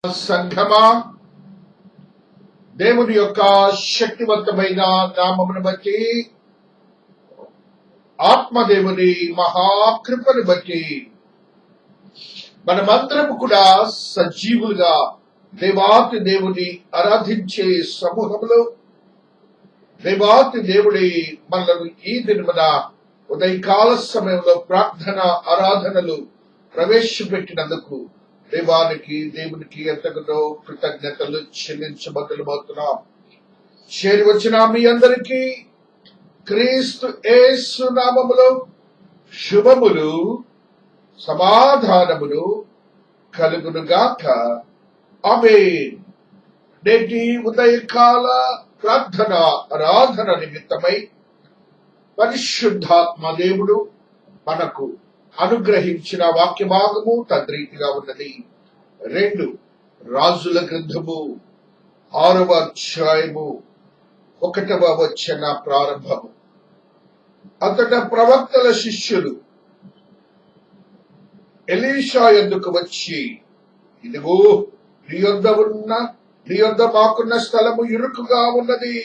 సంఘమా, దేవుని యొక్క శక్తివంతమైన నామమును బట్టి, ఆత్మదేవుని మహాకృపను బట్టి మనమందరం కూడా సజీవులుగా దేవాతి దేవుని ఆరాధించే సమూహంలో దేవాతి దేవుడి మనల్ని ఈ దినమున ఉదయకాల సమయంలో ప్రార్థన ఆరాధనలు ప్రవేశపెట్టినందుకు దేవునికి ఎంతగానో కృతజ్ఞతలు చెల్లించబడుతున్నాం. చేరి వచ్చిన మీ అందరికీ క్రీస్తు యేసు నామములో శుభములు సమాధానములు కలుగునుగాక. ఆమేన్. నేటి ఉదయకాల ప్రార్థన ఆరాధన నిమిత్తమై పరిశుద్ధాత్మ దేవుడు మనకు అనుగ్రహించిన వాక్య భాగము తద్రీతిగా ఉన్నది. 2 రాజుల గ్రంథము 6వ అధ్యాయము 1వ వచన ప్రారంభము. అంతట ప్రవక్తల శిష్యులు ఎలీషా యొద్దకు వచ్చి, ఇదిగో నీ యొద్ద మాకున్న స్థలము ఇరుకుగా ఉన్నది.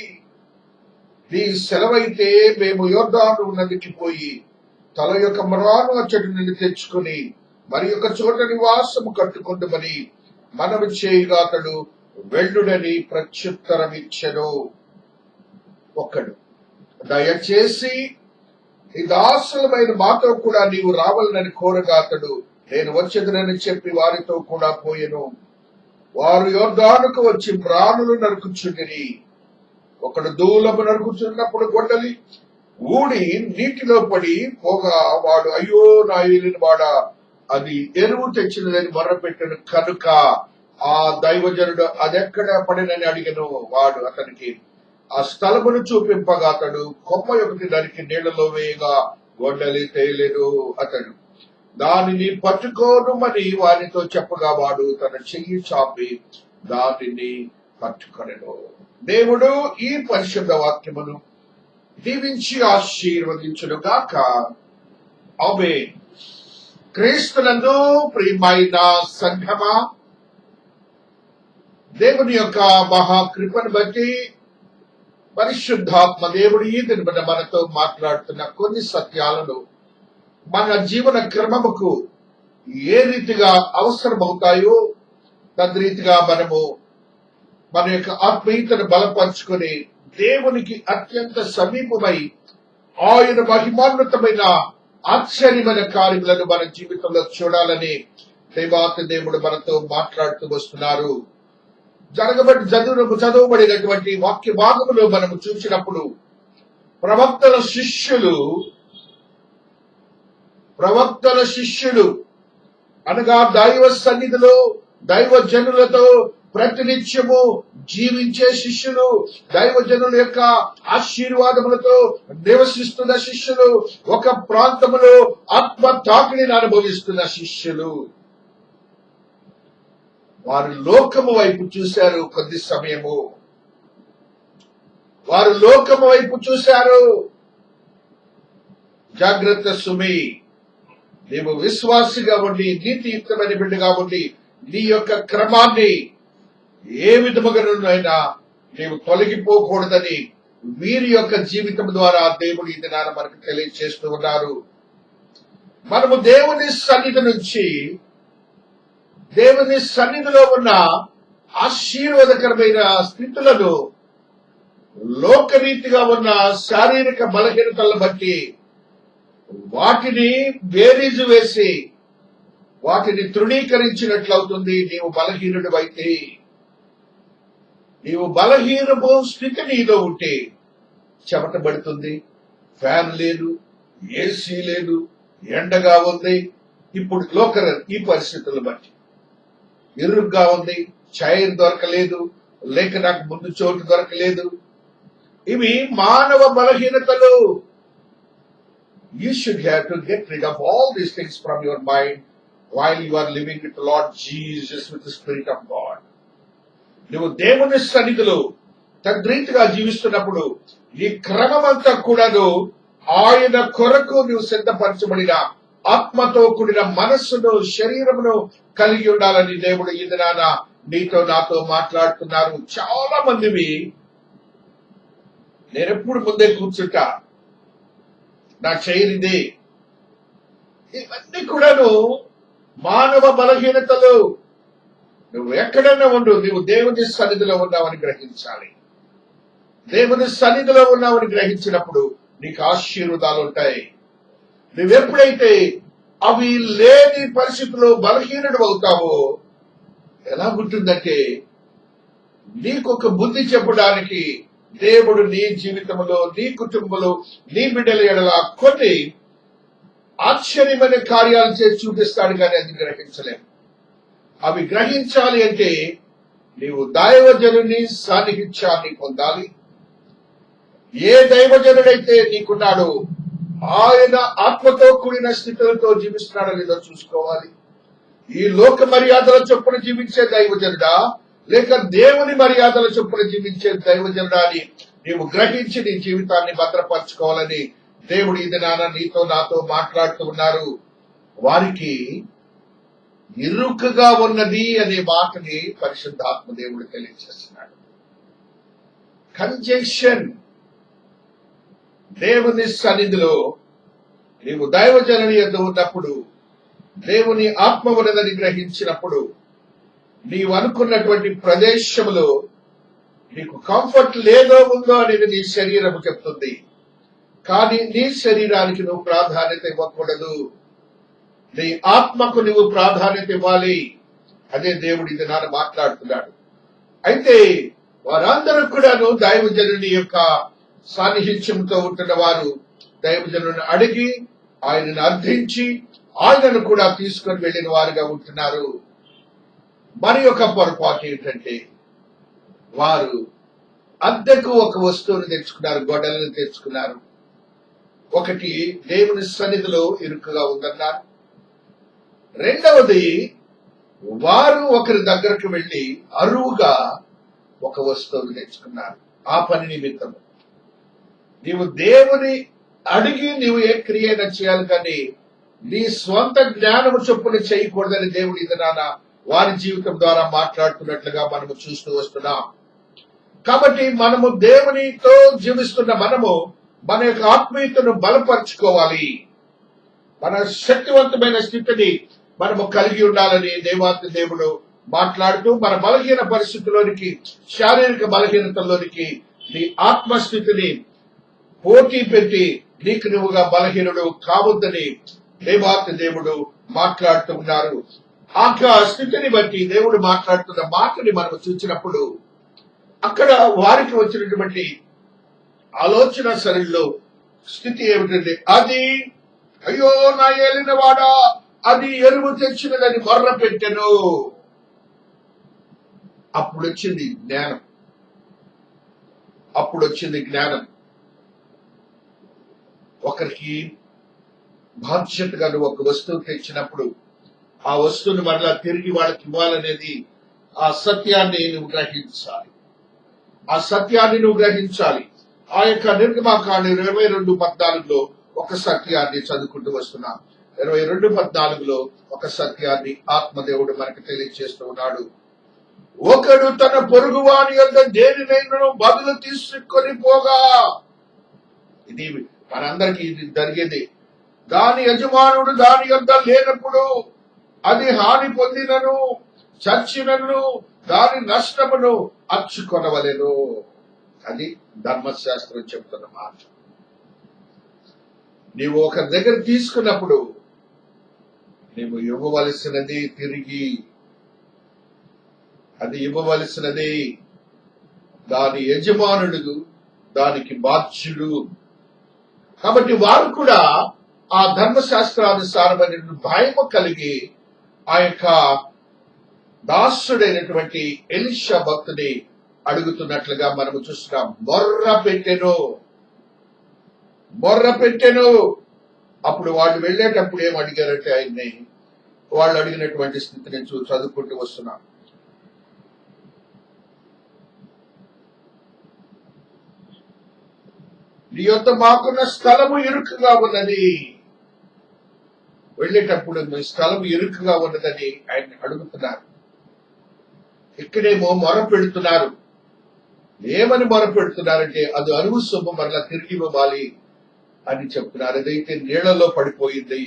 నీ సెలవైతే మేము యొర్దాను నదికి పోయి తల యొక్క మ్రాను అచ్చటి నుండి తెచ్చుకుని మరి ఒక చోట నివాసము కట్టుకుంటామని మనవి చేయగా అతడు వెళ్ళుడని ప్రత్యుత్తరం ఇచ్చెను. ఒకడు, దయచేసి ఈ దాసులమైన మాతో కూడా నీవు రావాలని కోరగా అతడు, నేను వచ్చేదనని చెప్పి వారితో కూడా పోయెను. వారు యొర్దానుకు వచ్చి మ్రానులు నరుకుచుండిరి. ఒకడు దూలము నరుకుచున్నప్పుడు గొడ్డలి ఊడి నీటిలో పడి పోగా వాడు, అయ్యో నా ఏలిన వాడా, అది ఎరువు తెచ్చినదని మొర్రపెట్టను కనుక ఆ దైవజనుడు అదెక్కడ పడినని అడిగను. వాడు అతనికి ఆ స్థలమును చూపింపగా అతడు కొమ్మ ఒకటి నరికి నీళ్లలో వేయగా గొడ్డలి తేలేను. అతడు దానిని పట్టుకోనుమని వారితో చెప్పగా వాడు తన చెయ్యి చాపి దానిని పట్టుకొనెను. దేవుడు ఈ పరిశుద్ధ వాక్యమును దీవించి ఆశీర్వదించునుగాక. ఆమేన్. క్రీస్తునందు ప్రియమైన సంఘమా, దేవుని యొక్క మహాకృపను బట్టి పరిశుద్ధాత్మ దేవుడు ఈ దినమున మనతో మాట్లాడుతున్న కొన్ని సత్యాలను మన జీవన క్రమముకు ఏ రీతిగా అవసరమవుతాయో తద్రీతిగా మనము మన యొక్క ఆత్మీయతను బలపరుచుకొని దేవునికి అత్యంత సమీపమై ఆయన మహిమాన్వితమైన ఆశ్చర్యమైన కార్యములను మన జీవితంలో చూడాలని దేవాతి దేవుడు మనతో మాట్లాడుతూ వస్తున్నారు. చదవబడినటువంటి వాక్య భాగములో మనము చూసినప్పుడు ప్రవక్తల శిష్యులు అనగా దైవ సన్నిధిలో దైవ జనులతో ప్రతినిత్యము జీవించే శిష్యులు, దైవజనుల యొక్క ఆశీర్వాదములతో నివసిస్తున్న శిష్యులు, ఒక ప్రాంతములో ఆత్మ తాకిడిని అనుభవిస్తున్న శిష్యులు. వారు లోకము వైపు చూశారు. కొద్ది సమయము వారు లోకము వైపు చూశారు. జాగ్రత్త సుమి, నీవు విశ్వాసిగా ఉండి నీతియుక్తమైన బిడ్డగా ఉండి నీ యొక్క క్రమాన్ని ఏ విధముగానైనా నీవు తొలగిపోకూడదని వీరి యొక్క జీవితం ద్వారా దేవుడు ఈ దినాన మనకు తెలియజేస్తూ ఉన్నారు. మనము దేవుని సన్నిధిలో ఉన్న ఆశీర్వాదకరమైన స్థితులను లోకరీతిగా ఉన్న శారీరక బలహీనతలను బట్టి వాటిని బేరీజు వేసి వాటిని తృణీకరించినట్లవుతుంది. నీవు బలహీనుడు అయితే, నీవు బలహీనపు స్థితి నీలో ఉంటే చెమట పడుతుంది, ఫ్యాన్ లేదు, ఏసీ లేదు, ఎండగా ఉంది. ఇప్పుడు ఈ పరిస్థితులను బట్టి ఇరుగ్గా ఉంది, చైర్ దొరకలేదు, లేక నాకు ముందు చోటు దొరకలేదు. ఇవి మానవ బలహీనతలు. You should have to get rid of all these things from your mind while you are living with the Lord Jesus, with the Spirit of God. నువ్వు దేవుని సన్నిధిలో తద్రీతిగా జీవిస్తున్నప్పుడు ఈ క్రమమంతా కూడాను ఆయన కొరకు నువ్వు సిద్ధపరచబడిన ఆత్మతో కూడిన మనస్సును శరీరమును కలిగి ఉండాలని దేవుడు ఈ దినాన నీతో నాతో మాట్లాడుతున్నారు. చాలా మందివి నేనెప్పుడు ముందే కూర్చుంటా, నా చైరిదే. ఇవన్నీ కూడాను మానవ బలహీనతలు. నువ్వు ఎక్కడైనా ఉండు, నువ్వు దేవుని సన్నిధిలో ఉన్నావని గ్రహించాలి. దేవుని సన్నిధిలో ఉన్నావని గ్రహించినప్పుడు నీకు ఆశీర్వాదాలు ఉంటాయి. నువ్వెప్పుడైతే అవి లేని పరిస్థితుల్లో బలహీనుడు అవుతావో ఎలా ఉంటుందంటే, నీకొక బుద్ధి చెప్పడానికి దేవుడు నీ జీవితంలో, నీ కుటుంబంలో, నీ బిడ్డల ఎడల కొన్ని ఆశ్చర్యమైన కార్యాలు చేసి చూపిస్తాడు, కానీ అది గ్రహించలేము. అవి గ్రహించాలి అంటే నీవు దైవజనుని సాన్నిహిత్యాన్ని పొందాలి. ఏ దైవజనుడైతే నీకున్నాడో ఆయన ఆత్మతో కూడిన స్థితులతో జీవిస్తున్నాడో లేదో చూసుకోవాలి. ఈ లోక మర్యాదల చొప్పున జీవించే దైవజనుడా, లేక దేవుని మర్యాదల చొప్పున జీవించే దైవజనుడా అని నీవు గ్రహించి నీ జీవితాన్ని భద్రపరచుకోవాలని దేవుడు ఇది నాన్న నీతో నాతో మాట్లాడుతూ ఉన్నారు. వారికి ఇరుకుగా ఉన్నది అనే మాటని పరిశుద్ధాత్మ దేవుడు తెలియజేస్తున్నాడు. కంజెక్షన్. దేవుని సన్నిధిలో నీవు దైవజనుని యొద్ద ఉన్నప్పుడు, దేవుని ఆత్మ ఉన్నదని గ్రహించినప్పుడు, నీవు అనుకున్నటువంటి ప్రదేశంలో నీకు కంఫర్ట్ లేదో ఉందో అనేది నీ శరీరం చెప్తుంది. కానీ నీ శరీరానికి నువ్వు ప్రాధాన్యత ఇవ్వకూడదు. నీ ఆత్మకు నువ్వు ప్రాధాన్యత ఇవ్వాలి. అదే దేవుడు ఇది నాన్న మాట్లాడుతున్నాడు. అయితే వారందరూ కూడాను దైవజనుని యొక్క సాన్నిహిత్యంతో ఉంటున్న వారు దైవజనుని అడిగి ఆయనను అర్థించి ఆయనను కూడా తీసుకొని వెళ్లిన వారుగా ఉంటున్నారు. మరి ఒక పొరపాటు ఏంటంటే, వారు అద్దెకు ఒక వస్తువును తెచ్చుకున్నారు, గొడ్డలను తెచ్చుకున్నారు. ఒకటి దేవుని సన్నిధిలో ఇరుకుగా ఉందన్నారు. రెండవది, వారు ఒకరి దగ్గరకు వెళ్లి అరువుగా ఒక వస్తువును తెచ్చుకున్నారు. ఆ పని నిమిత్తం నీవు దేవుని అడిగి నీవు ఏ క్రియ అయినా చేయాలి, కానీ నీ స్వంత జ్ఞానము చొప్పున చేయకూడదని దేవుడు ఇది నాన్న వారి జీవితం ద్వారా మాట్లాడుతున్నట్లుగా మనము చూస్తూ వస్తున్నాం. కాబట్టి మనము దేవునితో జీవిస్తున్న మనము మన యొక్క ఆత్మీయతను బలపరుచుకోవాలి. మన శక్తివంతమైన స్థితిని మనము కలిగి ఉండాలని దేవాతి దేవుడు మాట్లాడుతూ, మన బలహీన పరిస్థితుల్లోనికి, శారీరక బలహీనతల్లోనికి నీ ఆత్మస్థితిని పోటీ పెట్టి నీకు నువ్వుగా బలహీనుడు కావద్దని దేవాతి దేవుడు మాట్లాడుతూ ఉన్నారు. ఆ స్థితిని బట్టి దేవుడు మాట్లాడుతున్న మాటని మనం చూసినప్పుడు అక్కడ వారికి వచ్చినటువంటి ఆలోచన సరిలో స్థితి ఏమిటంటే, అది అయ్యో నా ఏలిన వాడా, అది ఎరువు తెచ్చినదని మొర్ర పెట్టెను. అప్పుడు వచ్చింది జ్ఞానం. ఒకరికి బాధ్యతగా నువ్వు ఒక వస్తువు తెచ్చినప్పుడు ఆ వస్తువుని మరలా తిరిగి వాళ్ళకి ఇవ్వాలనేది ఆ సత్యాన్ని నువ్వు గ్రహించాలి. ఆ యొక్క నిర్గమాకాండ 22:14 ఒక సత్యాన్ని చదువుకుంటూ వస్తున్నాం. 22:14 ఒక సత్యాన్ని ఆత్మదేవుడు మనకు తెలియజేస్తూ ఉన్నాడు. ఒకడు తన పొరుగువాని యొద్ద దేనినైనా బదులు తీసుకొని పోగా, ఇది మనందరికీ ఇది జరిగేది. దాని యజమానుడు దాని యొద్ద లేనప్పుడు అది హాని పొందినను చచ్చినను దాని నష్టమును అచ్చుకొనవలెను. అది ధర్మశాస్త్రం చెప్తున్న మాట. నీవు ఒక దగ్గర తీసుకున్నప్పుడు నీవు ఇవ్వవలసినది తిరిగి, అది ఇవ్వవలసినది. దాని యజమానుడు దానికి బాధ్యుడు. కాబట్టి వారు కూడా ఆ ధర్మశాస్త్రానుసారమైన భయము కలిగి ఆ యొక్క దాసుడైనటువంటి ఎలీషా భక్తుని అడుగుతున్నట్లుగా మనము చూస్తున్నాం. మొర్ర పెట్టెను. అప్పుడు వాళ్ళు వెళ్ళేటప్పుడు ఏం అడిగారంటే, ఆయన్ని వాళ్ళు అడిగినటువంటి స్థితిని చదువుకుంటూ వస్తున్నాం. నీ యొద్ద మాకున్న స్థలము ఇరుకుగా ఉన్నది. వెళ్ళేటప్పుడు మీ స్థలం ఇరుకుగా ఉన్నదని ఆయన అడుగుతున్నారు. ఇక్కడేమో మొర పెడుతున్నారు. ఏమని మొర పెడుతున్నారంటే అది అరువు సొమ్ము మరలా తిరిగి ఇవ్వాలి అని చెప్తున్నారు. అదైతే నీళ్లలో పడిపోయింది,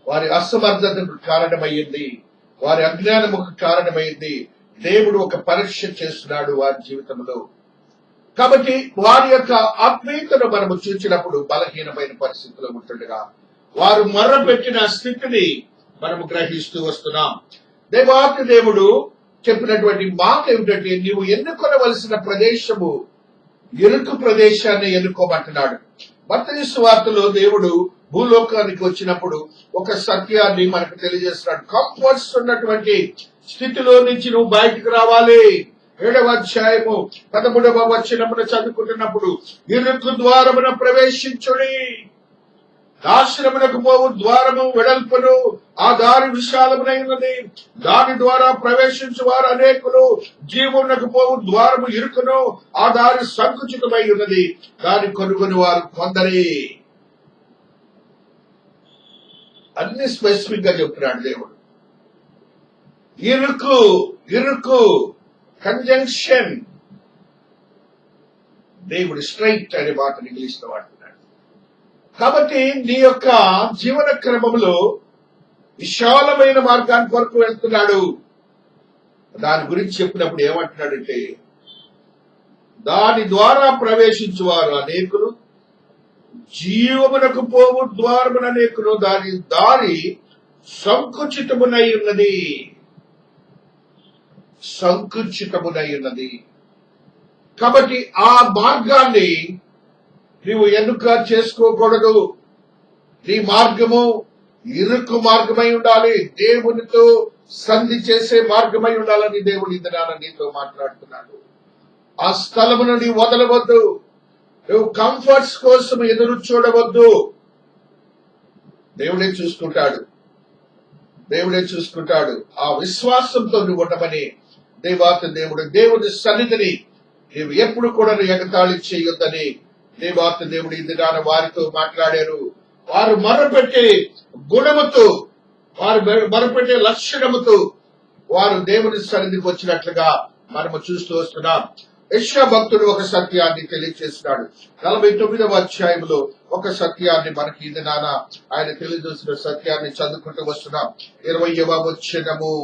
వారి అసమర్థతకు కారణమైంది, వారి అజ్ఞానముకు కారణమైంది. దేవుడు ఒక పరీక్ష చేస్తున్నాడు వారి జీవితంలో. కాబట్టి వారి యొక్క ఆత్మీయతను మనము చూసినప్పుడు బలహీనమైన పరిస్థితిలో ఉంటుండగా వారు మొర్ర పెట్టిన స్థితిని మనము గ్రహిస్తూ వస్తున్నాం. దేవాతి దేవుడు చెప్పినటువంటి మాట ఏమిటంటే, నీవు ఎన్నుకొనవలసిన ప్రదేశము ఇరుకు ప్రదేశాన్ని ఎన్నుకోమంటున్నాడు. మత్తయి సువార్తలో దేవుడు భూలోకానికి వచ్చినప్పుడు ఒక సత్యాన్ని మనకు తెలియజేస్తున్నాడు. కంఫర్ట్స్ ఉన్నటువంటి స్థితిలో నుంచి నువ్వు బయటికి రావాలి. 7వ అధ్యాయము 13వ వచనమున చదువుకుంటున్నప్పుడు, ఇరుకు ద్వారమున ప్రవేశించుడి, నాశనమునకు పోవు ద్వారము వెడల్పును, ఆ దారి విశాలమునైనది, దాని ద్వారా ప్రవేశించు వారు అనేకులు. జీవమునకు పోవు ద్వారము ఇరుకును, ఆ దారి సంకుచితమై ఉన్నది, దాని కొనుగొని వారు కొందరే. అన్ని స్పెసిఫిక్ గా చెప్తున్నాడు దేవుడు. ఇరుకు ఇరుకు కంజంక్షన్. దేవుడు స్ట్రైట్ అనే మాట ఇంగ్లీష్ లో వాడుతున్నాడు. కాబట్టి నీ యొక్క జీవన క్రమంలో విశాలమైన మార్గాన్ని కొరకు వెళ్తున్నాడు. దాని గురించి చెప్పినప్పుడు ఏమంటున్నాడంటే, దాని ద్వారా ప్రవేశించువారు అనేకులు, జీవమునకు పోవు ద్వారమున అనేకులు, దాని దారి సంకుచితమునై ఉన్నది, సంకుచితమునై ఉన్నది. కాబట్టి ఆ మార్గాన్ని నీవు ఎన్నుక చేసుకోకూడదు. నీ మార్గము ఇరుకు మార్గమై ఉండాలి, దేవునితో సంధి చేసే మార్గమై ఉండాలని దేవుడు ఇందున నీతో మాట్లాడుతున్నాడు. ఆ స్థలమును నీ వదలవద్దు. నువ్వు కంఫర్ట్స్ కోసం ఎదురు చూడవద్దు. దేవుడే చూసుకుంటాడు, దేవుడే చూసుకుంటాడు. ఆ విశ్వాసంతో నువ్వు ఉండమని దేవుడు దేవుని సన్నిధిని నీవు ఎప్పుడు కూడా ఎగతాళి చేయొద్దని దేవుడు ఇందుగాన వారితో మాట్లాడారు. వారు మొరపెట్టే గుణముతో, వారు మొరపెట్టే లక్షణముతో వారు దేవుని సన్నిధికి వచ్చినట్లుగా మనము చూస్తూ వస్తున్నాం. యెషయా భక్తుడు ఒక సత్యాన్ని తెలియజేస్తున్నాడు. 49వ అధ్యాయంలో ఒక సత్యాన్ని మనకి ఇది ఆయన తెలియజేసిన సత్యాన్ని చదువుకుంటూ వస్తున్నాం. 20వ వచనము,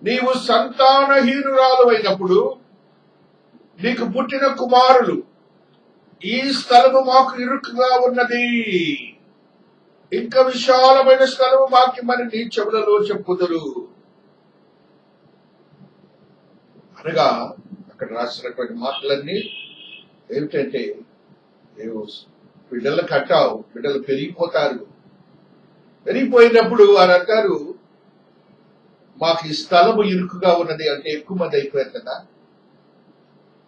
నీవు సంతానహీనురాలు అయినప్పుడు నీకు పుట్టిన కుమారులు, ఈ స్థలము మాకు ఇరుకుగా ఉన్నది, ఇంకా విశాలమైన స్థలము మాకిమ్మని నీ చెవులలో చెప్పుదురు అనగా అక్కడ రాసినటువంటి మాటలన్నీ ఏమిటంటే, బిడ్డలు కట్టావు, బిడ్డలు పెరిగిపోతారు. పెరిగిపోయినప్పుడు వారు అంటారు, మాకు ఈ స్థలము ఇరుకుగా ఉన్నది, అంటే ఎక్కువ మంది అయిపోయారు కదా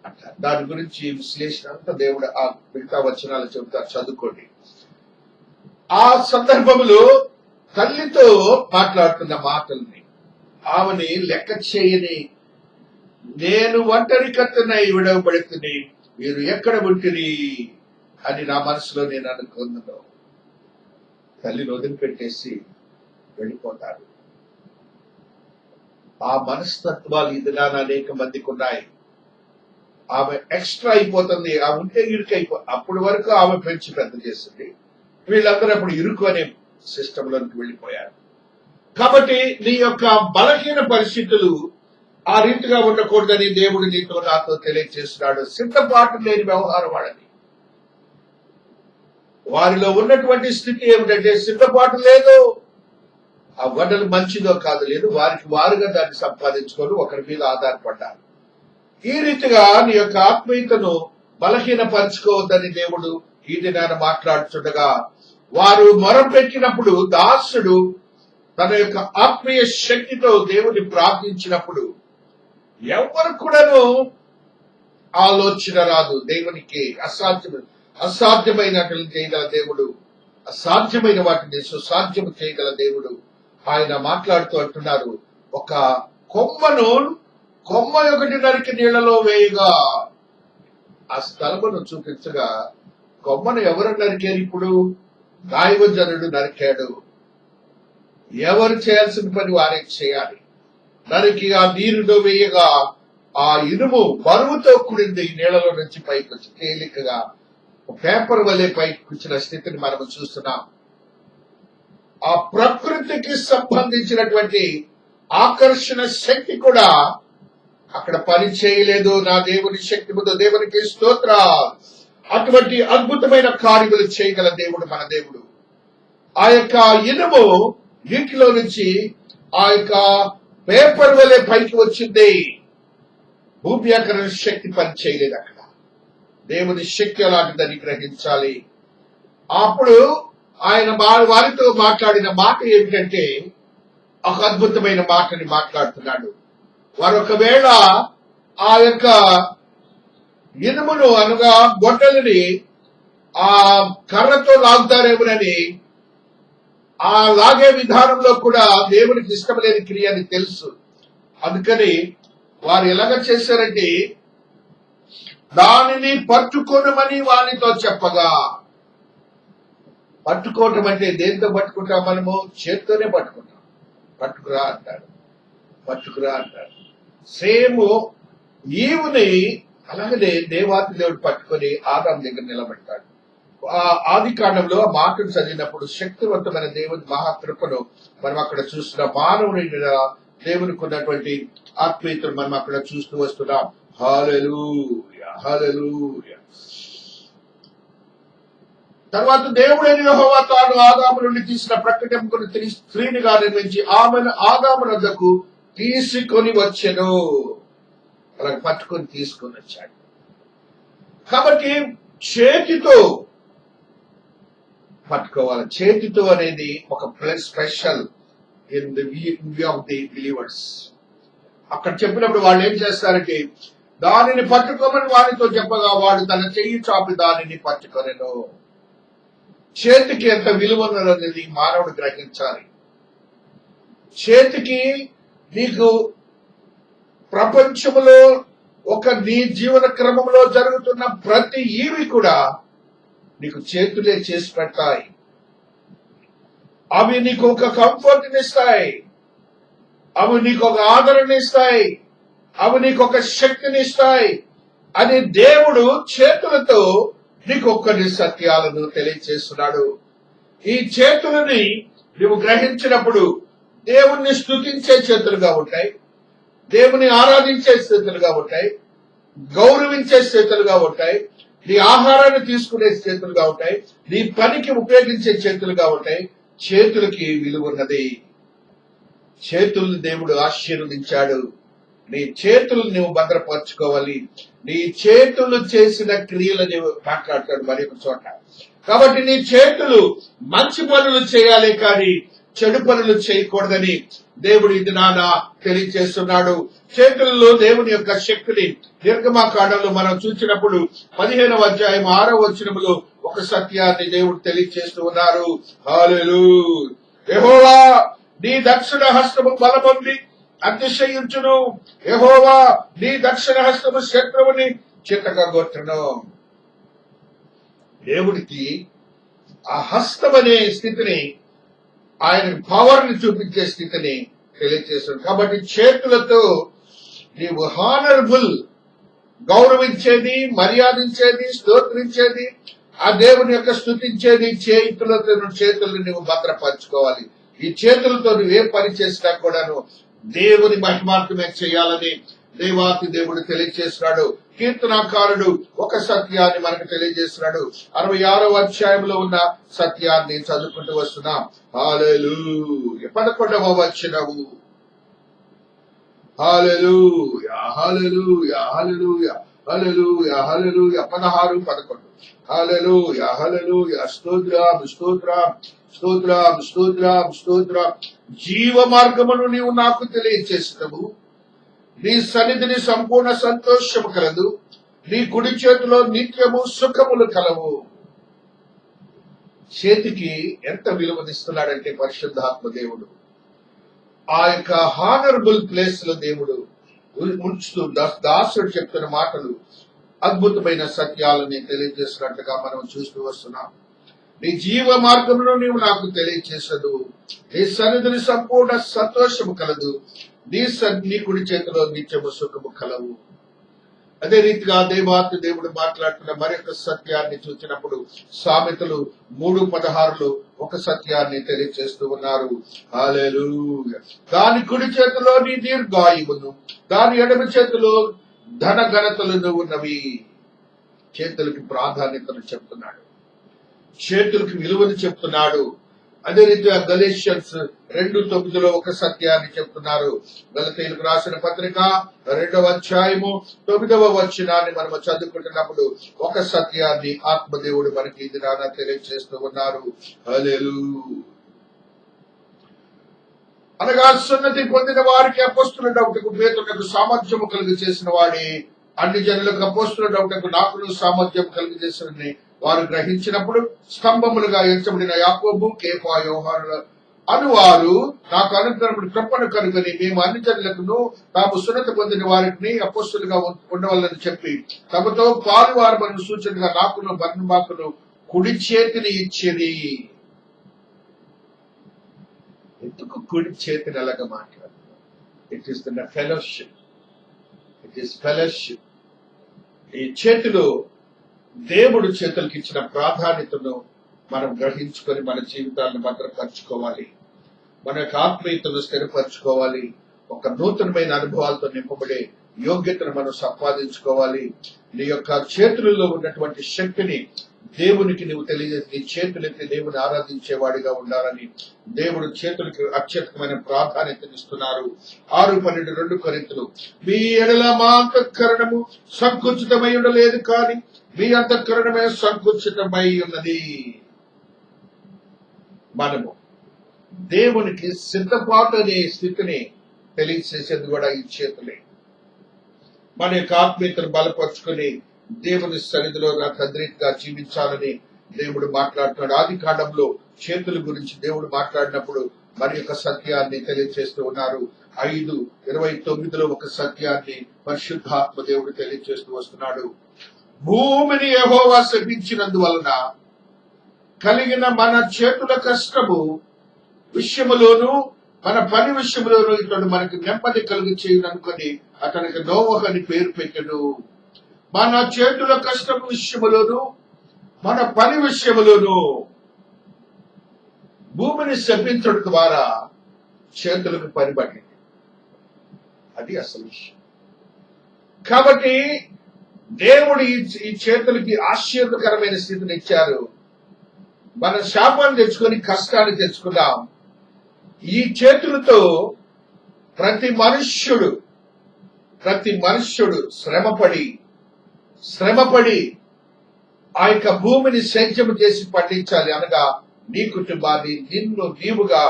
అంటారు. దాని గురించి విశ్లేషణ అంతా దేవుడు ఆ మిగతా వచనాలు చెబుతారు, చదువుకోండి. ఆ సందర్భంలో తల్లితో మాట్లాడుతున్న మాటల్ని ఆమెని లెక్క చేయని, నేను ఒంటరి కత్తనై విడవబడుతుంది, మీరు ఎక్కడ ఉంటిరి అని నా మనసులో నేను అనుకున్నాను. తల్లిని వదిలిపెట్టేసి వెళ్ళిపోతారు. ఆ మనస్తత్వాలు ఇది అనేక మందికి ఉన్నాయి. ఆమె ఎక్స్ట్రా అయిపోతుంది, ఆమె ఉంటే ఇరుకు అప్పటి వరకు ఆమె పెంచి పెద్ద చేస్తుంది. వీళ్ళందరూ అప్పుడు ఇరుకు అనే సిస్టంలోకి వెళ్ళిపోయారు. కాబట్టి నీ యొక్క బలహీన పరిస్థితులు ఆ రీతిగా ఉండకూడదని దేవుడు నీతో నాతో తెలియజేస్తున్నాడు. సిద్ధపాటు లేని వ్యవహారం వాడని. వారిలో ఉన్నటువంటి స్థితి ఏమిటంటే సిద్ధపాటు లేదు. ఆ వడ్డలు మంచిదో కాదు లేదు, వారికి వారుగా దాన్ని సంపాదించుకొని ఒకరి మీద ఆధారపడ్డారు. ఈ రీతిగా నీ యొక్క ఆత్మీయతను బలహీనపరచుకోవద్దని దేవుడు ఈ దినాన్ని మాట్లాడుతుండగా, వారు మొరపెట్టినప్పుడు దాసుడు తన యొక్క ఆత్మీయ శక్తితో దేవుని ప్రార్థించినప్పుడు ఎవరు కూడాను ఆలోచన రాదు. దేవునికి అసాధ్యమైనట్లు చేయగల దేవుడు, అసాధ్యమైన వాటిని సుసాధ్యము చేయగల దేవుడు. ఆయన మాట్లాడుతూ అంటున్నారు, ఒక కొమ్మ ఒకటి నరికి నీళ్లలో వేయగా ఆ స్థలమును చూపించగా, కొమ్మను ఎవరు నరికారు? ఇప్పుడు దైవజనుడు నరికాడు. ఎవరు చేయాల్సిన పని వారే చేయాలి. నరికి ఆ నీరులో వేయగా ఆ ఇనుము బరువుతో కూడింది నీళ్లలో నుంచి పైకి వచ్చి తేలికగా పేపర్ వలె పైకి వచ్చిన స్థితిని మనం చూస్తున్నాం. ఆ ప్రకృతికి సంబంధించినటువంటి ఆకర్షణ శక్తి కూడా అక్కడ పని చేయలేదు. నా దేవుని శక్తి ముందు దేవునికి స్తోత్ర. అటువంటి అద్భుతమైన కార్యములు చేయగల దేవుడు మన దేవుడు. ఆ యొక్క ఇనుము నీటిలో నుంచి ఆ యొక్క పేపర్ వలె పైకి వచ్చింది. భూమి ఆకర్షణ శక్తి పని చేయలేదు. అక్కడ దేవుని శక్తి అలాంటిదని గ్రహించాలి. అప్పుడు ఆయన వారితో మాట్లాడిన మాట ఏమిటంటే ఒక అద్భుతమైన మాటని మాట్లాడుతున్నాడు. వారు ఒకవేళ ఆ యొక్క ఇనుమును అనగా గొడ్డలిని ఆ కర్రతో లాగుతారేమోనని ఆ లాగే విధానంలో కూడా దేవునికి ఇష్టం లేని క్రియ అని తెలుసు. అందుకని వారు ఎలాగ చేశారంటే దానిని పట్టుకోనమని వానితో చెప్పగా, పట్టుకోవటం అంటే దేంతో పట్టుకుంటాం? మనము చేత్తోనే పట్టుకుంటాం. పట్టుకురా అంటాడు, పట్టుకురా అంటాడు. సేమ్ ఈవుని అలాగనే దేవాతి దేవుడు పట్టుకొని ఆదాం దగ్గర నిలబెట్టాడు. ఆది కాండంలో ఆ మాటను చదివినప్పుడు శక్తివంతమైన దేవుని మహాకృపను మనం అక్కడ చూస్తున్నాం. మానవుని దేవునికి ఉన్నటువంటి ఆత్మీయతను మనం అక్కడ చూస్తూ వస్తున్నాం. హల్లెలూయా, హల్లెలూయా. తర్వాత దేవుడైన యెహోవా తాను ఆదాము నుండి తీసిన ప్రకటింపుకుని స్త్రీనిగా నిర్మించి ఆమెను ఆదాము వద్దకు తీసుకొని వచ్చెను. అలా పట్టుకొని తీసుకొని వచ్చాడు. కాబట్టి చేతితో పట్టుకోవాలి. చేతితో అనేది ఒక special in the view of the believers. అక్కడ చెప్పినప్పుడు వాళ్ళు ఏం చేస్తారంటే దానిని పట్టుకోమని వాడితో చెప్పగా వాడు తన చెయ్యి చాపి దానిని పట్టుకొనెను. చేతికి ఎంత విలువ ఉన్నదనేది మానవుడు గ్రహించాలి. చేతికి నీకు ప్రపంచంలో నీ జీవన క్రమంలో జరుగుతున్న ప్రతి ఈవి కూడా నీకు చేతులే చేసి పెడతాయి. అవి నీకు ఒక కంఫర్ట్ ఇస్తాయి, అవి నీకు ఒక ఆదరణ ఇస్తాయి, అవి నీకు ఒక శక్తిని ఇస్తాయి అని దేవుడు చేతులతో నీకు కొన్ని సత్యాలను తెలియజేస్తున్నాడు. ఈ చేతులని నువ్వు గ్రహించినప్పుడు దేవుణ్ణి స్తుతించే చేతులుగా ఉంటాయి, దేవుని ఆరాధించే చేతులుగా ఉంటాయి, గౌరవించే చేతులుగా ఉంటాయి, నీ ఆహారాన్ని తీసుకునే చేతులుగా ఉంటాయి, నీ పనికి ఉపయోగించే చేతులుగా ఉంటాయి. చేతులకి విలువ ఉన్నది. చేతుల్ని దేవుడు ఆశీర్వదించాడు. నీ చేతులు నువ్వు భద్రపరచుకోవాలి. నీ చేతులు చేసిన క్రియలు నువ్వు మాట్లాడతాడు మరి ఒక చోట. కాబట్టి నీ చేతులు మంచి పనులు చేయాలి కానీ చెడు పనులు చేయకూడదని దేవుడు ఇది నాన్న తెలియజేస్తున్నాడు. చేతుల్లో దేవుని యొక్క శక్తిని నిర్గమకాండంలో మనం చూసినప్పుడు 15వ అధ్యాయం 6వ వచనములో ఒక సత్యాన్ని దేవుడు తెలియజేస్తూ ఉన్నారు. హల్లెలూయా. యెహోవా నీ దక్షిణ హస్తము బలపొంది అతిశయించును. యెహోవా నీ దక్షిణ హస్తము శత్రువుని చిత్తగొట్టును. దేవుడికి ఆ హస్తం అనే స్థితిని, ఆయన పవర్ ని చూపించే స్థితిని తెలియజేస్తుంది. కాబట్టి చేతులతో నీవు హానరబుల్, గౌరవించేది, మర్యాదించేది, స్తోత్రించేది, ఆ దేవుని యొక్క స్తుతించేది చేతులను నువ్వు భద్రపరచుకోవాలి. ఈ చేతులతో నువ్వేం పని చేసినా కూడాను దేవుని మహిమార్థమే చేయాలని దేవాతి దేవుడు తెలియజేస్తున్నాడు. కీర్తనాకారుడు ఒక సత్యాన్ని మనకు తెలియజేస్తున్నాడు. 66వ అధ్యాయంలో ఉన్న సత్యాన్ని చదువుకుంటూ వస్తున్నాం. హల్లెలూయా. 11వ వచనము. హల్లెలూయా, హల్లెలూయా, హల్లెలూయా, హల్లెలూయా, హల్లెలూయా. 16, 11. హల్లెలూయా, హల్లెలూయా. స్తోత్రం, స్తోత్రం, స్తోత్రం, స్తోత్రం, స్తోత్రం. జీవ మార్గమును నీవు నాకు తెలియజేసినవు. నీ సన్నిధిని సంపూర్ణ సంతోషము కలదు. నీ కుడి చేతిలో నిత్యము సుఖములు కలవు. చేతికి ఎంత విలువనిస్తున్నాడంటే పరిశుద్ధాత్మ దేవుడు ఆ యొక్క హానరబుల్ ప్లేస్ లో దేవుడు ఉంచుతూ దాసుడు చెప్తున్న మాటలు అద్భుతమైన సత్యాలని తెలియజేస్తున్నట్టుగా మనం చూస్తూ వస్తున్నాం. నీ జీవ మార్గంలో నీవు నాకు తెలియజేసదు. నీ సన్నిధిని సంపూర్ణ సంతోషము కలదు. నీ కుడి చేతిలో నిత్యము సుఖము కలవు. అదే రీతిగా దేవుడు మాట్లాడుతున్న మరొక సత్యాన్ని చూసినప్పుడు సామెతలు 3:16 ఒక సత్యాన్ని తెలియజేస్తూ ఉన్నారు. హల్లెలూయా. దాని కుడి చేతిలో నీ దీర్ఘాయువును, దాని ఎడమ చేతిలో ధన ఘనతలు ఉన్నవి. చేతులకి ప్రాధాన్యతను చెప్తున్నాడు, చేతులకి విలువను చెప్తున్నాడు. అదే రీతిగా గలేషియన్స్ 2:9 ఒక సత్యాన్ని చెప్తున్నారు. గలతీయులకు రాసిన పత్రిక 2వ అధ్యాయము 9వ వచనాన్ని మనము చదువుకుంటున్నప్పుడు ఒక సత్యాన్ని ఆత్మదేవుడు మనకి ఇది రానా తెలియజేస్తూ ఉన్నారు. హల్లెలూయా. అనగా సున్నతి పొందిన వారికి అపోస్తలుడవుటకు పేతురునకు సామర్థ్యము కలుగు చేసిన వాడే అన్ని జనులకు అపోస్తలుడవుటకు నాకును సామర్థ్యం కలుగు చేసిన వారు గ్రహించినప్పుడు స్తంభములుగా ఎంచబడిన యాకోబు, కేఫా, యోహానుల అనువారు నాకు అనుగ్రహముడు కృపను కనుగొని మేము అన్ని జనులకును తాము సున్నతి పొందిన వారికి అపోస్తలుగా ఉండవాలని చెప్పి తమతో పాలువారమని సూచనగా నాకును బర్నబాకును కుడి చేతిని ఇచ్చేది. ఎందుకు కుడి చేతిని అలాగా మాట్లాడుతున్నారు? It is the fellowship. It is fellowship. ఈ చేతిలో దేవుడు చేతులకు ఇచ్చిన ప్రాధాన్యతను మనం గ్రహించుకొని మన జీవితాలను భద్రపరచుకోవాలి, మన యొక్క ఆత్మీయతను స్థిరపరచుకోవాలి, ఒక నూతనమైన అనుభవాలతో నింపబడే యోగ్యతను మనం సంపాదించుకోవాలి. నీ యొక్క చేతులలో ఉన్నటువంటి శక్తిని దేవునికి నువ్వు తెలియజేసి నీ చేతులెత్తి దేవుని ఆరాధించేవాడిగా ఉండాలని దేవుడు చేతులకి అత్యధికమైన ప్రాధాన్యతనిస్తున్నారు. 6:12 2 కొరింథీయులు మీ ఎడల మా అంతఃకరణము సంకుచితమై ఉండలేదు, కానీ మీ అంతఃకరణమే సంకుచితమై ఉన్నది. మనము దేవునికి సిద్ధపాటు అనే స్థితిని తెలియచేసేది కూడా ఈ చేతులే. మన యొక్క ఆత్మీయతను బలపరుచుకుని దేవుని సన్నిధిలో నా తండ్రిగా జీవించాలని దేవుడు మాట్లాడుతున్నాడు. ఆది కాండంలో చేతుల గురించి దేవుడు మాట్లాడినప్పుడు మరి యొక్క సత్యాన్ని తెలియజేస్తూ ఉన్నారు. 5:29 ఒక సత్యాన్ని పరిశుద్ధాత్మ దేవుడు తెలియజేస్తూ వస్తున్నాడు. భూమిని యెహోవా శపించినందువలన కలిగిన మన చేతుల కష్టము విషయములోను మన పని విషయంలోను ఇతడు మనకి నెమ్మది కలుగు చేయనుకొని అతనికి నోవహు అని పేరు పెట్టెను. మన చేతుల కష్టం విషయములోను మన పని విషయములోను భూమిని శపించడం ద్వారా చేతులకు పని పట్టింది. అది అసలు విషయం. కాబట్టి దేవుడు ఈ చేతులకి ఆశ్చర్యకరమైన స్థితిని ఇచ్చారు. మన శాపాన్ని తెచ్చుకొని కష్టాన్ని తెచ్చుకుందాం. ఈ చేతులతో ప్రతి మనుష్యుడు శ్రమపడి ఆ యొక్క భూమిని సేద్యము చేసి పండించాలి. అనగా నీ కుటుంబాన్ని నీవుగా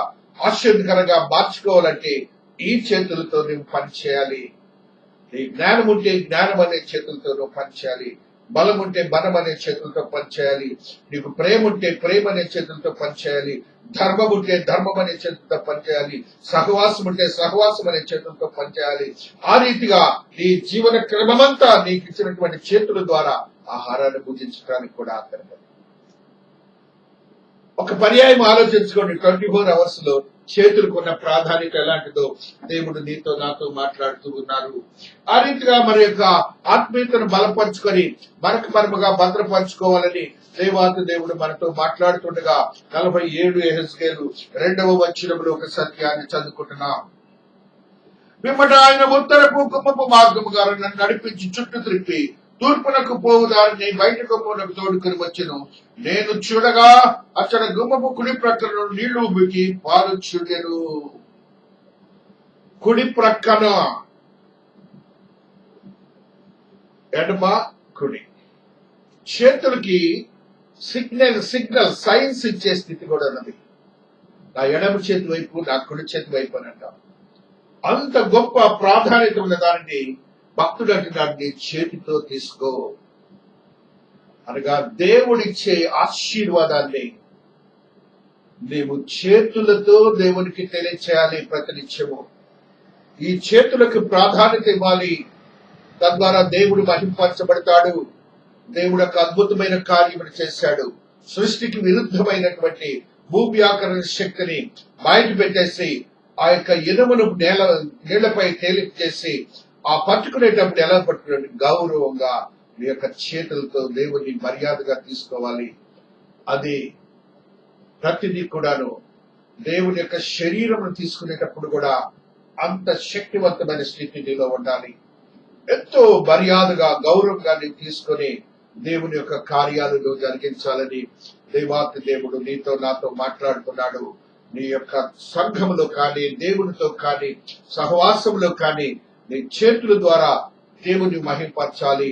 ఆశ్చర్యకరంగా మార్చుకోవాలంటే ఈ చేతులతో నువ్వు పనిచేయాలి. నీ జ్ఞానం ఉంటే జ్ఞానం అనే చేతులతో నువ్వు పనిచేయాలి, బలం ఉంటే బలం అనే చేతులతో పనిచేయాలి, నీకు ప్రేమ ఉంటే ప్రేమ అనే చేతులతో పనిచేయాలి, ధర్మం ఉంటే ధర్మం అనే చేతులతో పనిచేయాలి, సహవాసం ఉంటే సహవాసం అనే చేతులతో పనిచేయాలి. ఆ రీతిగా నీ జీవన క్రమమంతా నీకు ఇచ్చినటువంటి చేతుల ద్వారా ఆహారాన్ని భుజించడానికి కూడా ఆధారపడి ఒక పర్యాయం ఆలోచించుకోండి. 24 hours లో చేతులకున్న ప్రాధాన్యత ఎలాంటిదో దేవుడు నీతో నాతో మాట్లాడుతూ ఉన్నారు. ఆ రీతిగా మన యొక్క ఆత్మీయతను బలపరుచుకొని మనకు మనముగా భద్రపరచుకోవాలని దేవాతి దేవుడు మనతో మాట్లాడుతుండగా 47 యెహెజ్కేలు 2వ వచనంలో ఒక సత్యాన్ని చదువుకుంటున్నాం. పిమ్మట ఆయన ఉత్తరపు కుమ్మపు మార్గముగా నన్ను నడిపించి చుట్టూ త్రిప్పి తూర్పునకు పోవు దారిని బయటకు పోనకు తోడుకొని వచ్చెను. నేను చూడగా అక్కడ గుమ్మపు కుడి ప్రక్కన నీళ్లు ఉబ్బికి పాలు చుడెను. కుడి ప్రక్కన ఎడమ కుడి చేతులకి సిగ్నల్ సైన్స్ ఇచ్చే స్థితి కూడా ఉన్నది. నా ఎడమ చేతి వైపు నా కుడి చేతి వైపు అని అంటాం. అంత గొప్ప ప్రాధాన్యత ఉన్న దానిని భక్తుడు అంటున్నాడు, నీ చేతితో తీసుకో అనగా దేవుడిచ్చే ఆశీర్వాదాన్ని నీవు చేతులతో దేవునికి తెలియచేయాలి. ప్రతినిత్యము ఈ చేతులకు ప్రాధాన్యత ఇవ్వాలి. తద్వారా దేవుడు మహింపరచబడతాడు. దేవుడు ఒక అద్భుతమైన కార్యములు చేశాడు. సృష్టికి విరుద్ధమైనటువంటి భూవ్యాకరణ శక్తిని బయట పెట్టేసి ఆ యొక్క ఇనుమును నీళ్లపై తేలిక చేసి ఆ పట్టుకునేటప్పుడు ఎలా పట్టుకునే గౌరవంగా నీ యొక్క చేతులతో దేవుని మర్యాదగా తీసుకోవాలి. అది ప్రతిదీ కూడాను దేవుని యొక్క శరీరమును తీసుకునేటప్పుడు కూడా అంత శక్తివంతమైన స్థితి నీలో ఉండాలి. ఎంతో మర్యాదగా గౌరవంగా నీవు తీసుకొని దేవుని యొక్క కార్యాలను జరిగించాలని దేవాతి దేవుడు నీతో నాతో మాట్లాడుతున్నాడు. నీ యొక్క సంఘములో కానీ దేవునితో కానీ సహవాసంలో కానీ నీ చేతుల ద్వారా దేవుని మహింపరచాలి,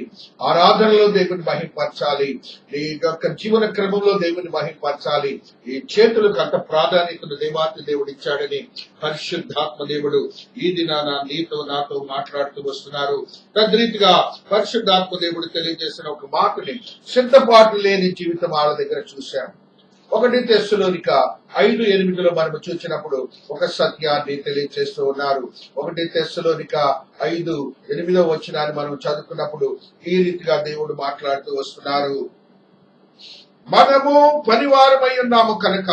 ఆరాధనలో దేవుని మహింపరచాలి, నీ యొక్క జీవన క్రమంలో దేవుని మహింపరచాలి. ఈ చేతులకు అంత ప్రాధాన్యతను దేవాతి దేవుడు ఇచ్చాడని పరిశుద్ధాత్మ దేవుడు ఈ దినాన నీతో నాతో మాట్లాడుతూ వస్తున్నారు. తద్రీతిగా పరిశుద్ధాత్మ దేవుడు తెలియజేసిన ఒక మాటని సిద్ధపాటు లేని జీవితం వాళ్ళ దగ్గర చూశాం. 1 తెస్సలోనిక 5:8 మనము చూసినప్పుడు ఒక సత్యాన్ని తెలియజేస్తూ ఉన్నారు. 1 తెస్సలోనిక 5:8 మనం చదువుకున్నప్పుడు ఈ రీతిగా దేవుడు మాట్లాడుతూ వస్తున్నారు. మనము పనివారమై ఉన్నాము కనుక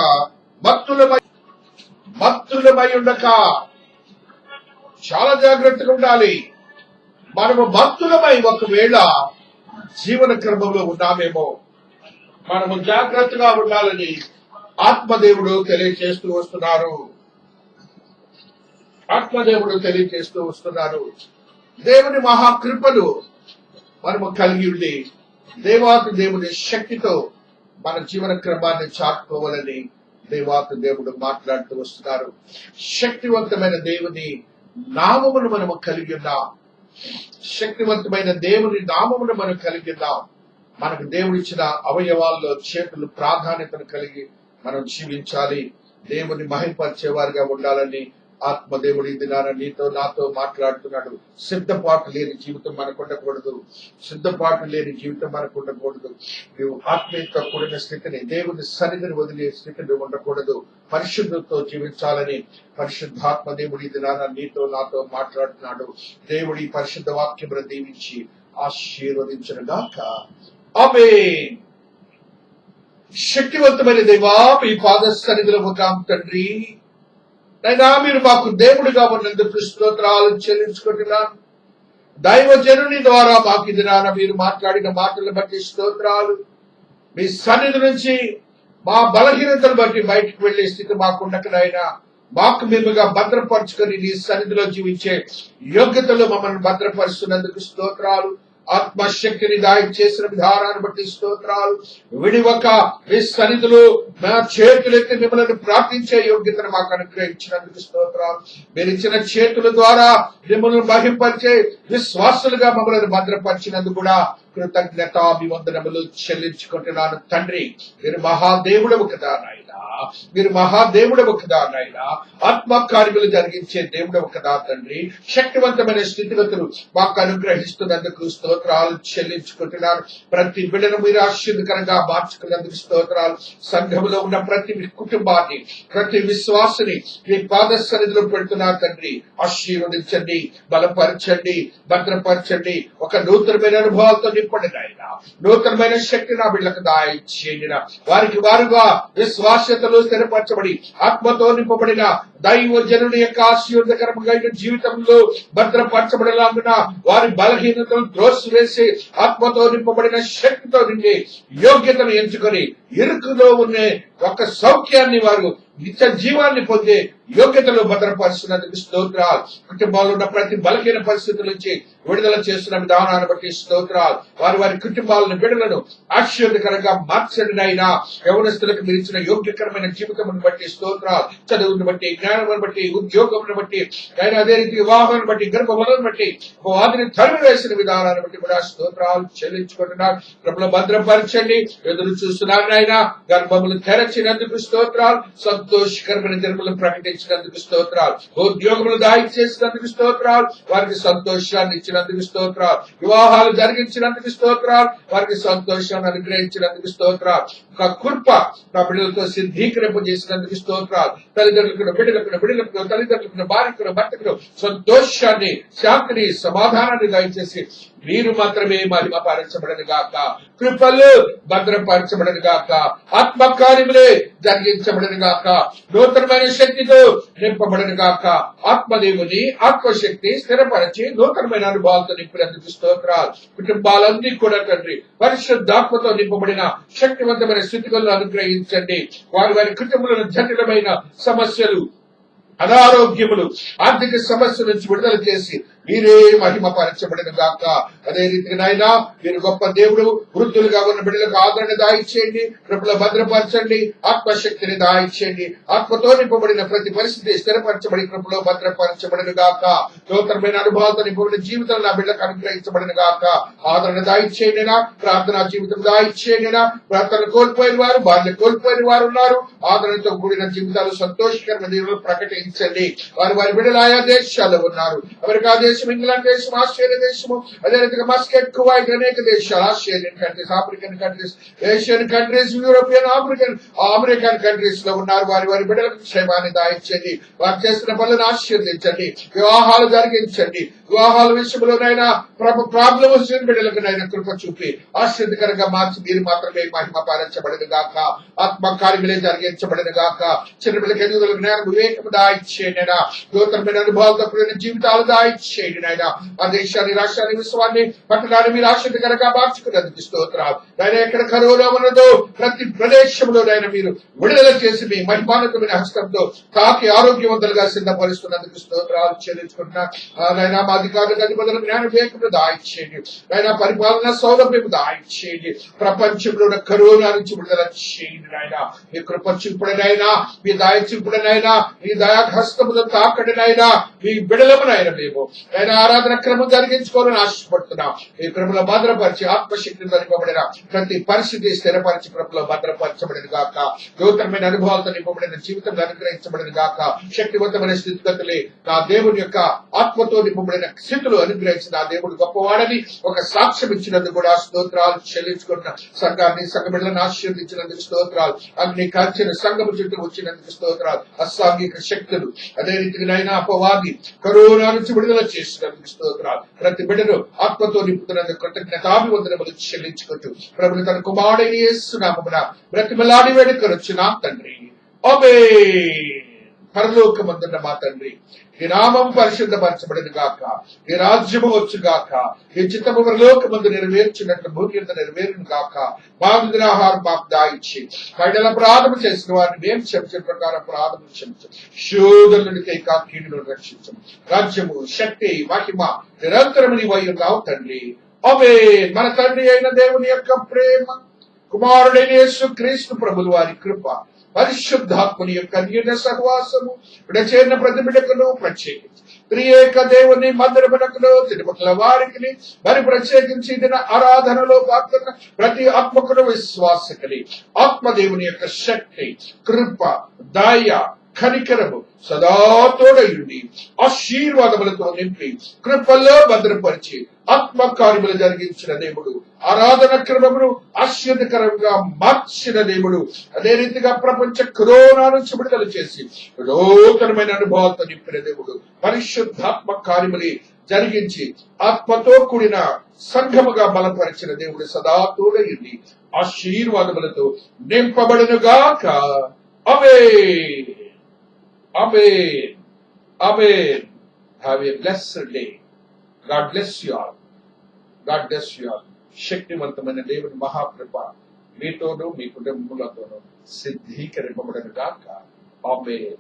మత్తులమై ఉండక. చాలా జాగ్రత్తగా ఉండాలి. మనము మత్తులమై ఒకవేళ జీవన క్రమంలో ఉన్నామేమో, మనము జాగ్రత్తగా ఉండాలని ఆత్మదేవుడు తెలియజేస్తూ వస్తున్నారు. దేవుని మహాకృపను మనము కలిగి ఉండి దేవాతి దేవుని శక్తితో మన జీవన క్రమాన్ని చాటుకోవాలని దేవాతి దేవుడు మాట్లాడుతూ వస్తున్నారు. శక్తివంతమైన దేవుని నామమును మనము కలిగి ఉన్నాం. శక్తివంతమైన దేవుని నామమును మనం కలిగి ఉన్నాం. మనకు దేవుడిచ్చిన అవయవాల్లో చేతులు ప్రాధాన్యతను కలిగి మనం జీవించాలి. దేవుని మహింపరిచే వారిగా ఉండాలని ఆత్మదేవుడి దినాన నీతో నాతో మాట్లాడుతున్నాడు. సిద్ధపాటు లేని జీవితం మనకు ఉండకూడదు. నువ్వు ఆత్మీయతో కూడిన స్థితిని, దేవుని సన్నిధిని వదిలే స్థితిని ఉండకూడదు. పరిశుద్ధతో జీవించాలని పరిశుద్ధాత్మ దేవుడి దినాన నీతో నాతో మాట్లాడుతున్నాడు. దేవుడి పరిశుద్ధ వాక్యమును దీవించి ఆశీర్వదించునుగాక. ఆమేన్. శక్తివంతమైన దేవా, మీ పాద సన్నిధిలో ఉంటాం తండ్రి. నైనా మీరు మాకు దేవుడిగా ఉన్నందుకు స్తోత్రాలు చెల్లించుకుంటున్నాం. దైవజనుని ద్వారా మాకు దినాన మీరు మాట్లాడిన మాటలను బట్టి స్తోత్రాలు. మీ సన్నిధి నుంచి మా బలహీనతను బట్టి బయటకు వెళ్లే స్థితి మాకుండకనైనా మాకు మేముగా భద్రపరుచుకొని నీ సన్నిధిలో జీవించే యోగ్యతలో మమ్మల్ని భద్రపరుస్తున్నందుకు స్తోత్రాలు. ఆత్మశక్తిని దాయి చేసిన విధానాన్ని బట్టి స్తోత్రాలు. విడివక మీ సన్నిధిలో నా చేతులెత్తి మిమ్మల్ని ప్రార్థించే యోగ్యతను మాకు అనుగ్రహించినందుకు స్తోత్రాలు. మీరు ఇచ్చిన చేతుల ద్వారా మిమ్మల్ని మహింపరిచే విశ్వాసులుగా మమ్మల్ని భద్రపరిచినందుకు కూడా కృతజ్ఞతాభివందనములు చెల్లించుకుంటున్నాను తండ్రి. మీరు మహాదేవుడవు కదా నాయనా, ఆత్మకార్యములు జరిగించే దేవుడవు కదా తండ్రి. శక్తివంతమైన స్థితిగతులు మాకు అనుగ్రహిస్తున్నందుకు స్తోత్రాలు చెల్లించుకుంటున్నాను. ప్రతి బిడ్డను మీరు ఆశీర్వదకరంగా మార్చుకున్నందుకు స్తోత్రాలు. సంఘములో ఉన్న ప్రతి కుటుంబాన్ని, ప్రతి విశ్వాసిని మీ పాద సన్నిధిలో పెడుతున్నారు తండ్రి. ఆశీర్వదించండి, బలపరచండి, భద్రపరచండి. ఒక నూతనమైన అనుభవాలతో నింపండి నాయన. నూతనమైన శక్తి నా బిడ్డలకు దాయిచేయండి. వారికి వారుగా విశ్వాసతలో స్థిరపరచబడి ఆత్మతో నింపబడిన దైవజనుని యొక్క ఆశీర్వదకరమైన జీవితంలో భద్రపరచబడలాగున వారి బలహీనతను త్రోసివేసి ఆత్మతో నింపబడిన శక్తితో నిండి యోగ్యతను ఎంచుకొని ఇరుకులో ఉన్న ఒక సౌఖ్యాన్ని వారు నిత్య జీవాన్ని పొందే యోగ్యతలో భద్రపరుస్తున్నందుకు స్తోత్రాలు. కుటుంబాల్లో ఉన్న ప్రతి బలహీన పరిస్థితుల నుంచి విడుదల చేస్తున్న విధానాన్ని బట్టి స్తోత్రాలు. వారి కుటుంబాలను బిడ్డలను ఆశీర్వదకరంగా మార్చండి అయినా. యవనస్తులకు మీరు ఇచ్చిన యోగ్యకరమైన జీవితం బట్టి స్తోత్రాలు. చదువును బట్టి, జ్ఞానం బట్టి, ఉద్యోగం బట్టి, ఆయన అదే రీతి వివాహం బట్టి, గర్భఫలం బట్టి, వారిని తరిమి వేసిన విధానాన్ని బట్టి కూడా స్తోత్రాలు చెల్లించుకుంటున్నారు. ప్రభుత్వం భద్రపరచండి. ఎదురు చూస్తున్నారు ఆయన. గర్భములు తెరచినందుకు స్తోత్రాలు. సంతోషకరమైన దినములను ప్రకటించినందుకు స్తోత్రాలు. ఉద్యోగములు దాయి చేసినందుకు స్తోత్రాలు. వారికి సంతోషాన్ని ఇచ్చినందుకు స్తోత్రాలు. వివాహాలు జరిగించినందుకు స్తోత్రాలు. వారికి సంతోషాన్ని అనుగ్రహించినందుకు స్తోత్రాలు. ఒక కృప నా బిడ్డలతో సిద్ధీకరింపజేసినందుకు స్తోత్రాలు. బిడ్డలకు తల్లిదండ్రులకు భార్యకులు భర్తకులు సంతోషాన్ని, శాంతిని, సమాధానాన్ని దయచేసి మీరు మాత్రమే మహిమపరచబడను గాక. కృపలు భద్రపరచబడను గాక. ఆత్మకార్యములే జరిగించబడను గాక. నూతనమైన శక్తితో నింపబడను గాక. ఆత్మదేవుని ఆత్మశక్తి స్థిరపరిచి నూతనమైన అనుభవాలతో నింపినందుకు స్తోత్రాలు. కుటుంబాలన్నీ కూడా తండ్రి పరిశుద్ధాత్మతో నింపబడిన శక్తివంతమైన స్థితిగతులను అనుగ్రహించండి. వారి కుటుంబంలో జటిలమైన సమస్యలు, అనారోగ్యములు, ఆర్థిక సమస్యల నుంచి విడుదల చేసి మీరే మహిమ పరచబడిన గాక. అదే రీతిగా నాయన మీరు గొప్ప దేవుడు. వృద్ధులుగా ఉన్న బిడ్డలకు ఆదరణ దాయిచ్చేయండి, కృపలో భద్రపరచండి, ఆత్మశక్తిని దాయిచ్చేయండి. ఆత్మతో నింపబడిన ప్రతి పరిస్థితి స్థిరపరచబడి కృపలో భద్రపరచబడిన గాక. నూతనమైన అనుభవాలతో నింపబడిన జీవితం నా బిడ్డలకు అనుగ్రహించబడిన గాక. ఆదరణ దాయిచ్చేయండి, ప్రార్థనా జీవితం దాయిచ్చేయండి. ప్రార్థన కోల్పోయిన వారు, బాల్యం కోల్పోయిన వారు ఉన్నారు. ఆదరణతో కూడిన జీవితాలు సంతోషకరమైన దేవుడు ప్రకటించండి. వారి బిడ్డలు ఆయా దేశాల్లో ఉన్నారు. అమెరికా దేశం, ఇంగ్లాండ్ దేశం, ఆస్ట్రేలియా దేశము, అదే రీతిగా మస్కెట్, కువైట్, అనేక దేశాలు, Australian countries, African countries, Asian countries, European, American countries లో ఉన్నారు. వారి బిడ్డలకు క్షేమాన్ని దాయించండి. వారు చేస్తున్న పనులను ఆశీర్వదించండి. వివాహాలు జరిగించండి. వివాహాల విషయంలోనైనా ప్రాబ్లం వచ్చిన బిడ్డలకు నైనా కృప చూపి ఆశీర్వదకరంగా మార్చి మీరు మాత్రమే మహిమ పాలించబడిన గాక. ఆత్మ కార్యములే జరిగించబడిన గాక. చిన్న బిడ్డలకు ఎదుగుదల, జ్ఞానం, వివేకము దాయిచ్చేయండి. నూతనమైన అనుభవాలతో కూడిన జీవితాలు దాయిచ్చేయండి నాయన. ఆ దేశాన్ని, రాష్ట్రాన్ని, విశ్వాన్ని, పట్టణాన్ని మీరు ఆశీర్వదకరంగా మార్చుకున్నందుకు స్తోత్రాలు. నాయన ఎక్కడ కరోనా ఉన్నదో ప్రతి ప్రదేశంలోనైనా మీరు విడుదల చేసి మీ మహిమానతమైన హస్తంతో తాకి ఆరోగ్యవంతులుగా సిద్ధపరుస్తున్నందుకు స్తోత్రాలు చెల్లించుకుంటున్నా. నాయన మా అధికారులకు అధిపతుల జ్ఞాన వివేకము దాయిచ్చేయండి. నాయన పరిపాలన సౌలభ్యం దాయిచ్చేయండి. ప్రపంచంలో ఉన్న కరోనా నుంచి విడుదల చేయండి నాయన. మీ కృప చూపుడనైనా, మీ దయ చూపుడనైనా, మీ దయా హస్తముతో తాకడినైనా మీ బిడలమునైనా మేము ఆయన ఆరాధన క్రమం జరిగించుకోవాలని ఆశపడుతున్నాం. ఈ క్రమంలో భద్రపరిచి ఆత్మశక్తి నింపబడిన ప్రతి పరిస్థితి స్థిరపరిచి కృపలో భద్రపరచబడిన గాక. నూతనమైన అనుభవాలతో నింపబడిన జీవితం అనుగ్రహించబడిన గాక. శక్తివంతమైన స్థితిగతులే నా దేవుని యొక్క ఆత్మతో నింపబడిన స్థితులు అనుగ్రహించిన నా దేవుడు గొప్పవాడని ఒక సాక్ష్యం ఇచ్చినందుకు కూడా స్తోత్రాలు చెల్లించుకున్న సంఘాన్ని, సంఘ బిడ్డలను ఆశీర్వదించినందుకు స్తోత్రాలు. అన్ని కాల్చిన సంఘము చుట్టూ వచ్చినందుకు స్తోత్రాలు. అసాంఘిక శక్తులు, అదే రీతిగా అపవాది కరోనా నుంచి విడుదల చేసినందుకు స్తోత్రాలు. ప్రతి బిడ్డను ఆత్మతో నింపుతున్నందుకు కృతజ్ఞతాభివందనములు చెల్లించుకుంటూ ప్రభుని తన కుమారుడైన యేసు నామమున బ్రతిమలాడి వేడుకొనుచున్నా తండ్రి. ఆమేన్. పరలోకమందున్న మా తండ్రి, ఈ నామం పరిశుద్ధపరచబడిన గాక. ఈ రాజ్యము వచ్చు గాక. ఈ చిత్తము పరలోకమందు నెరవేర్చినట్లు భూమి అంతా నెరవేరును గాక. మా ఆహారం మాకు దాయిచ్చి పైడల అపరాధము చేసిన వారిని మేము క్షమించిన ప్రకారం అపరాధము క్షమించం. శోధనుడి కీడును రక్షించం. రాజ్యము, శక్తి, మహిమ నిరంతరము నీవై ఉన్నావు తండ్రి. ఆమేన్. మన తండ్రి అయిన దేవుని యొక్క ప్రేమ, కుమారుడైన యేసు క్రీస్తు ప్రభుల వారి కృప, పరిశుద్ధాత్మని యొక్క అన్యోన్య సహవాసము చేరిన ప్రతి బిడ్డకును ప్రత్యేకించి త్రియేక దేవుని మందిరమునకును తిరుపతుల వారికి మరి ప్రత్యేకించి దిన ఆరాధనలో పాల్గొన్న ప్రతి ఆత్మకును విశ్వాసకలి ఆత్మదేవుని యొక్క శక్తి, కృప, దయ, కనికరము సదా తోడయుండి ఆశీర్వాదములతో నింపి కృపల్లో భద్రపరిచి ఆత్మ కార్యములు జరిగించిన దేవుడు, ఆరాధన క్రమమును ఆశ్చర్యకరంగా మార్చిన దేవుడు, అదే రీతిగా ప్రపంచ కరోనా నుంచి విడుదల చేసి నూతనమైన అనుభవాలతో నింపిన దేవుడు, పరిశుద్ధాత్మ కార్యములు జరిగించి ఆత్మతో కూడిన సంఘముగా బలపరిచిన దేవుడు సదా తోడయుండి ఆశీర్వాదములతో నింపబడునుగాక. ఆమేన్. Amen. Amen. Have a blessed day. God bless you all. God bless you all. శక్తివంతమైన దేవుని మహాకృప మీతోనూ మీ కుటుంబములతోనూ సిద్ధీకరింపబడును గాక. ఆమేన్.